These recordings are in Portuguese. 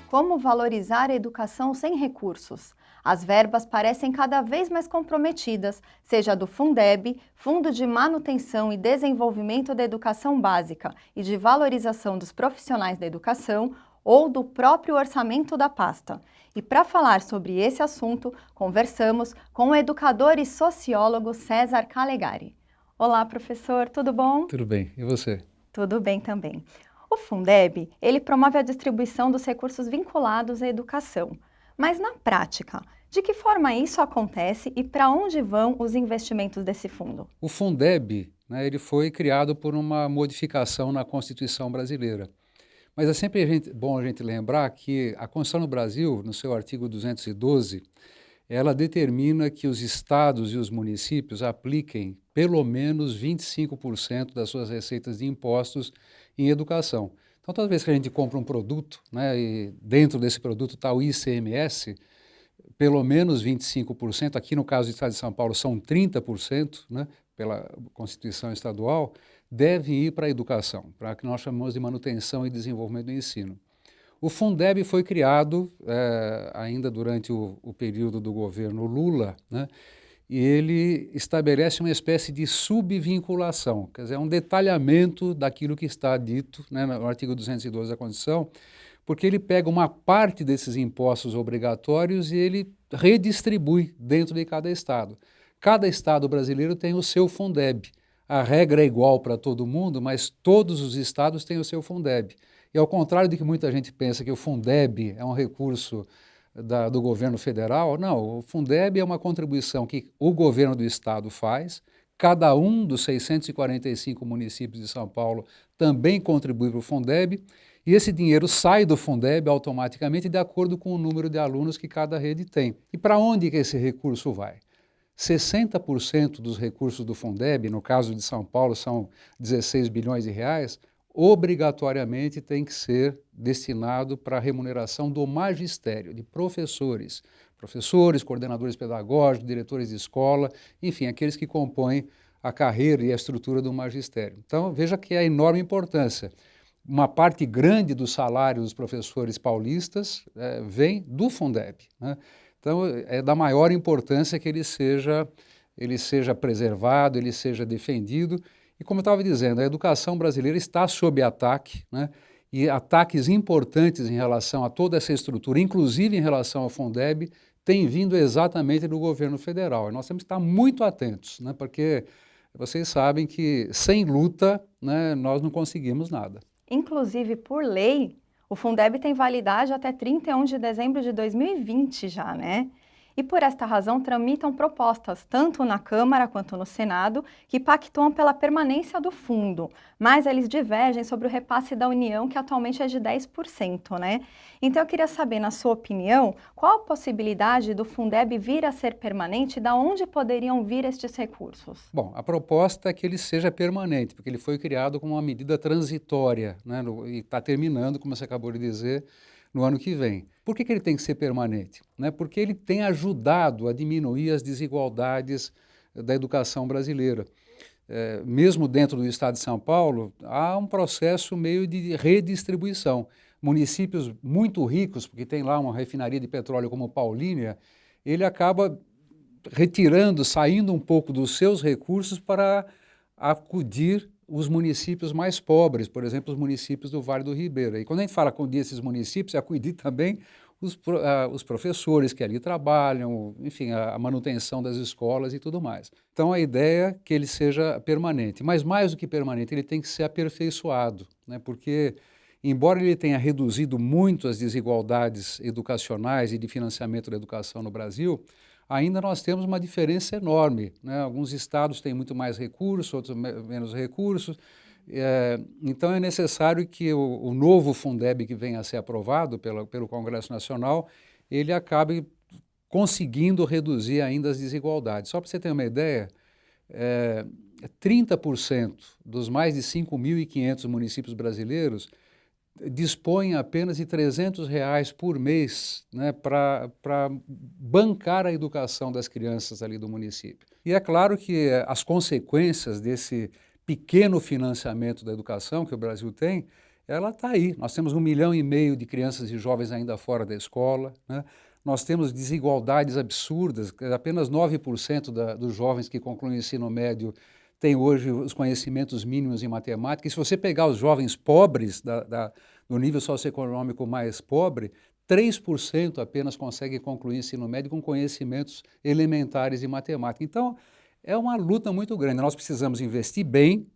Como valorizar a educação sem recursos? As verbas parecem cada vez mais comprometidas, seja do Fundeb, Fundo de Manutenção e Desenvolvimento da Educação Básica e de Valorização dos Profissionais da Educação, ou do próprio orçamento da pasta. E para falar sobre esse assunto, conversamos com o educador e sociólogo César Calegari. Olá, professor, tudo bom? Tudo bem, e você? Tudo bem também. O Fundeb, ele promove a distribuição dos recursos vinculados à educação. Mas na prática, de que forma isso acontece e para onde vão os investimentos desse fundo? O Fundeb, ele foi criado por uma modificação na Constituição brasileira. Mas é sempre bom a gente lembrar que a Constituição no Brasil, no seu artigo 212, ela determina que os estados e os municípios apliquem pelo menos 25% das suas receitas de impostos em educação. Então, toda vez que a gente compra um produto, e dentro desse produto está o ICMS, pelo menos 25%, aqui no caso do Estado de São Paulo são 30%, pela Constituição estadual, devem ir para a educação, para o que nós chamamos de manutenção e desenvolvimento do ensino. O Fundeb foi criado ainda durante o período do governo Lula, e ele estabelece uma espécie de subvinculação, quer dizer, um detalhamento daquilo que está dito no artigo 212 da Constituição, porque ele pega uma parte desses impostos obrigatórios e ele redistribui dentro de cada estado. Cada estado brasileiro tem o seu Fundeb. A regra é igual para todo mundo, mas todos os estados têm o seu Fundeb. E ao contrário de que muita gente pensa que o Fundeb é um recurso do governo federal, não, o Fundeb é uma contribuição que o governo do estado faz, cada um dos 645 municípios de São Paulo também contribui para o Fundeb, e esse dinheiro sai do Fundeb automaticamente de acordo com o número de alunos que cada rede tem. E para onde que esse recurso vai? 60% dos recursos do Fundeb, no caso de São Paulo são 16 bilhões de reais, obrigatoriamente tem que ser destinado para a remuneração do magistério, de professores, coordenadores pedagógicos, diretores de escola, enfim, aqueles que compõem a carreira e a estrutura do magistério. Então, veja que é a enorme importância. Uma parte grande do salário dos professores paulistas vem do Fundeb, Então, é da maior importância que ele seja preservado, ele seja defendido. E como eu estava dizendo, a educação brasileira está sob ataque, e ataques importantes em relação a toda essa estrutura, inclusive em relação ao Fundeb, têm vindo exatamente do governo federal. E nós temos que estar muito atentos, porque vocês sabem que sem luta nós não conseguimos nada. Inclusive, por lei, o Fundeb tem validade até 31 de dezembro de 2020 já, né? E por esta razão tramitam propostas, tanto na Câmara quanto no Senado, que pactuam pela permanência do fundo, mas eles divergem sobre o repasse da União, que atualmente é de 10%, né? Então eu queria saber, na sua opinião, qual a possibilidade do Fundeb vir a ser permanente e de onde poderiam vir estes recursos? Bom, a proposta é que ele seja permanente, porque ele foi criado como uma medida transitória, e está terminando, como você acabou de dizer, no ano que vem. Por que ele tem que ser permanente? Porque ele tem ajudado a diminuir as desigualdades da educação brasileira. Mesmo dentro do estado de São Paulo, há um processo meio de redistribuição. Municípios muito ricos, porque tem lá uma refinaria de petróleo como Paulínia, ele acaba retirando, saindo um pouco dos seus recursos para acudir os municípios mais pobres, por exemplo, os municípios do Vale do Ribeira. E quando a gente fala acudir esses municípios, é acudir também os professores que ali trabalham, enfim, a manutenção das escolas e tudo mais. Então, a ideia é que ele seja permanente, mas mais do que permanente, ele tem que ser aperfeiçoado, porque, embora ele tenha reduzido muito as desigualdades educacionais e de financiamento da educação no Brasil, ainda nós temos uma diferença enorme, Alguns estados têm muito mais recursos, outros menos recursos. Então é necessário que o novo Fundeb que venha a ser aprovado pelo Congresso Nacional, ele acabe conseguindo reduzir ainda as desigualdades. Só para você ter uma ideia, 30% dos mais de 5.500 municípios brasileiros dispõem apenas de R$ 300 por mês para bancar a educação das crianças ali do município. E é claro que as consequências desse pequeno financiamento da educação que o Brasil tem ela está aí. Nós temos 1,5 milhão de crianças e jovens ainda fora da escola, né? Nós temos desigualdades absurdas, apenas 9% dos jovens que concluem o ensino médio têm hoje os conhecimentos mínimos em matemática. E se você pegar os jovens pobres do nível socioeconômico mais pobre, 3% apenas conseguem concluir o ensino médio com conhecimentos elementares de matemática. Então, é uma luta muito grande. Nós precisamos investir bem,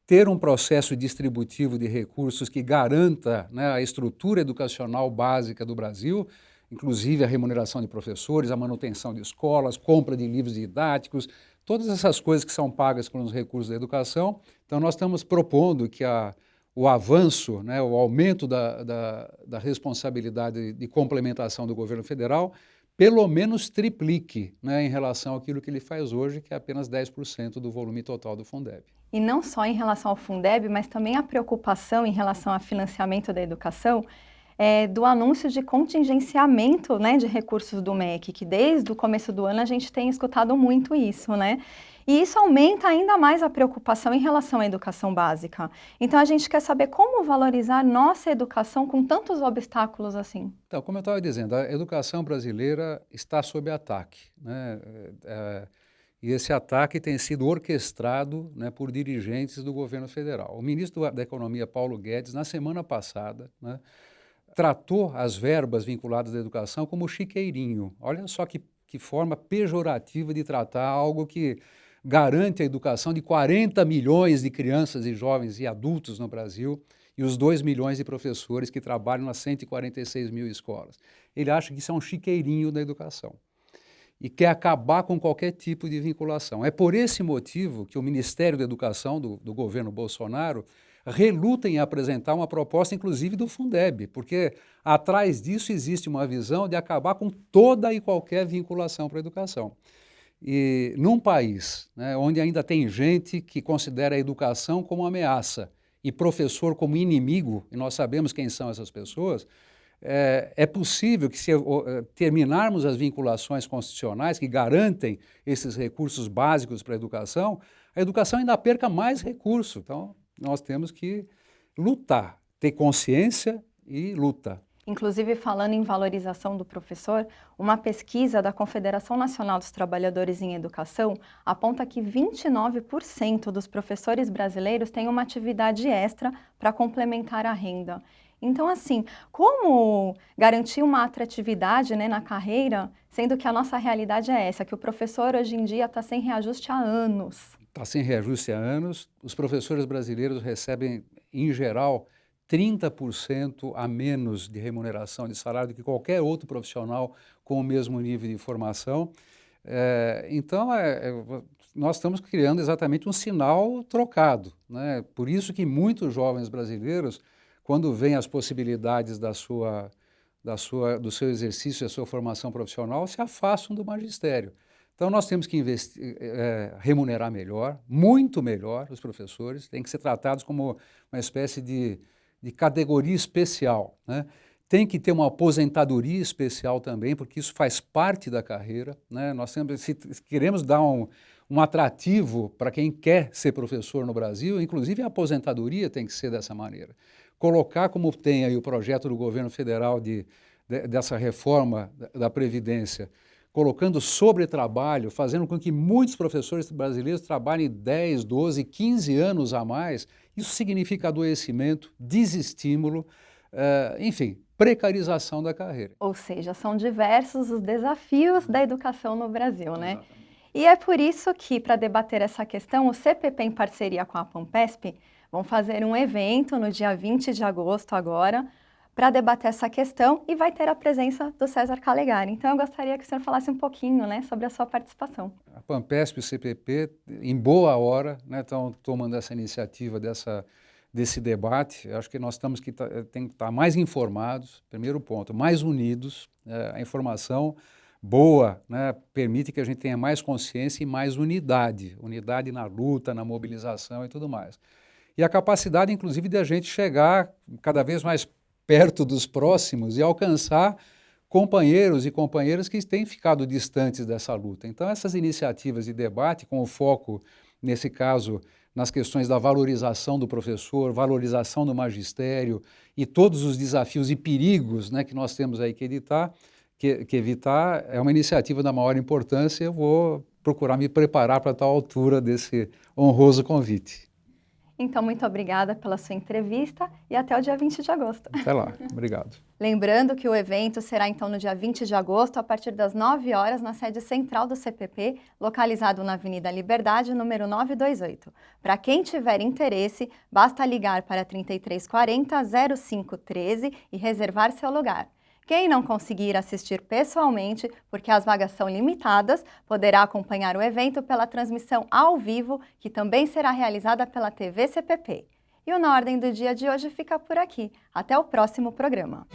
ter um processo distributivo de recursos que garanta, né, a estrutura educacional básica do Brasil, inclusive a remuneração de professores, a manutenção de escolas, compra de livros didáticos, todas essas coisas que são pagas com os recursos da educação. Então, nós estamos propondo que o avanço, né, o aumento da responsabilidade de complementação do governo federal, pelo menos triplique, né, em relação àquilo que ele faz hoje, que é apenas 10% do volume total do Fundeb. E não só em relação ao Fundeb, mas também a preocupação em relação ao financiamento da educação, do anúncio de contingenciamento, né, de recursos do MEC, que desde o começo do ano a gente tem escutado muito isso, né? E isso aumenta ainda mais a preocupação em relação à educação básica. Então a gente quer saber como valorizar nossa educação com tantos obstáculos assim. Então, como eu estava dizendo, a educação brasileira está sob ataque, né? E esse ataque tem sido orquestrado, né, por dirigentes do governo federal. O ministro da Economia, Paulo Guedes, na semana passada, né, tratou as verbas vinculadas à educação como chiqueirinho. Olha só que forma pejorativa de tratar algo que garante a educação de 40 milhões de crianças e jovens e adultos no Brasil e os 2 milhões de professores que trabalham nas 146 mil escolas. Ele acha que isso é um chiqueirinho da educação e quer acabar com qualquer tipo de vinculação. É por esse motivo que o Ministério da Educação do governo Bolsonaro reluta em apresentar uma proposta, inclusive, do Fundeb, porque atrás disso existe uma visão de acabar com toda e qualquer vinculação para a educação. E num país, né, onde ainda tem gente que considera a educação como ameaça e professor como inimigo, e nós sabemos quem são essas pessoas, é possível que, se terminarmos as vinculações constitucionais que garantem esses recursos básicos para a educação ainda perca mais recurso. Então, nós temos que lutar, ter consciência e luta. Inclusive, falando em valorização do professor, uma pesquisa da Confederação Nacional dos Trabalhadores em Educação aponta que 29% dos professores brasileiros têm uma atividade extra para complementar a renda. Então, assim, como garantir uma atratividade, né, na carreira, sendo que a nossa realidade é essa, que o professor hoje em dia está sem reajuste há anos? Está sem reajuste há anos. Os professores brasileiros recebem, em geral, 30% a menos de remuneração de salário do que qualquer outro profissional com o mesmo nível de formação. Então, nós estamos criando exatamente um sinal trocado, né? Por isso que muitos jovens brasileiros, quando veem as possibilidades do seu exercício, da sua formação profissional, se afastam do magistério. Então, nós temos que remunerar melhor, muito melhor os professores, têm que ser tratados como uma espécie de categoria especial, né? Tem que ter uma aposentadoria especial também, porque isso faz parte da carreira, né? Nós se queremos dar um atrativo para quem quer ser professor no Brasil, inclusive a aposentadoria tem que ser dessa maneira. Colocar, como tem aí o projeto do governo federal dessa reforma da Previdência, colocando sobretrabalho, fazendo com que muitos professores brasileiros trabalhem 10, 12, 15 anos a mais, isso significa adoecimento, desestímulo, enfim, precarização da carreira. Ou seja, são diversos os desafios da educação no Brasil, né? Exatamente. E é por isso que, para debater essa questão, o CPP, em parceria com a Pampesp, vão fazer um evento no dia 20 de agosto agora, para debater essa questão, e vai ter a presença do César Calegari. Então, eu gostaria que o senhor falasse um pouquinho, né, sobre a sua participação. A Pampesp e o CPP, em boa hora, né, estão tomando essa iniciativa desse debate. Eu acho que nós tem que estar mais informados, primeiro ponto, mais unidos. A informação boa, né, permite que a gente tenha mais consciência e mais unidade na luta, na mobilização e tudo mais. E a capacidade, inclusive, de a gente chegar cada vez mais perto dos próximos e alcançar companheiros e companheiras que têm ficado distantes dessa luta. Então, essas iniciativas de debate, com o foco, nesse caso, nas questões da valorização do professor, valorização do magistério e todos os desafios e perigos, né, que nós temos aí que evitar, é uma iniciativa da maior importância. Eu vou procurar me preparar para tal altura desse honroso convite. Então, muito obrigada pela sua entrevista e até o dia 20 de agosto. Até lá, obrigado. Lembrando que o evento será então no dia 20 de agosto, a partir das 9 horas, na sede central do CPP, localizado na Avenida Liberdade, número 928. Para quem tiver interesse, basta ligar para 3340-0513 e reservar seu lugar. Quem não conseguir assistir pessoalmente, porque as vagas são limitadas, poderá acompanhar o evento pela transmissão ao vivo, que também será realizada pela TV CPP. E o Na Ordem do Dia de hoje fica por aqui. Até o próximo programa.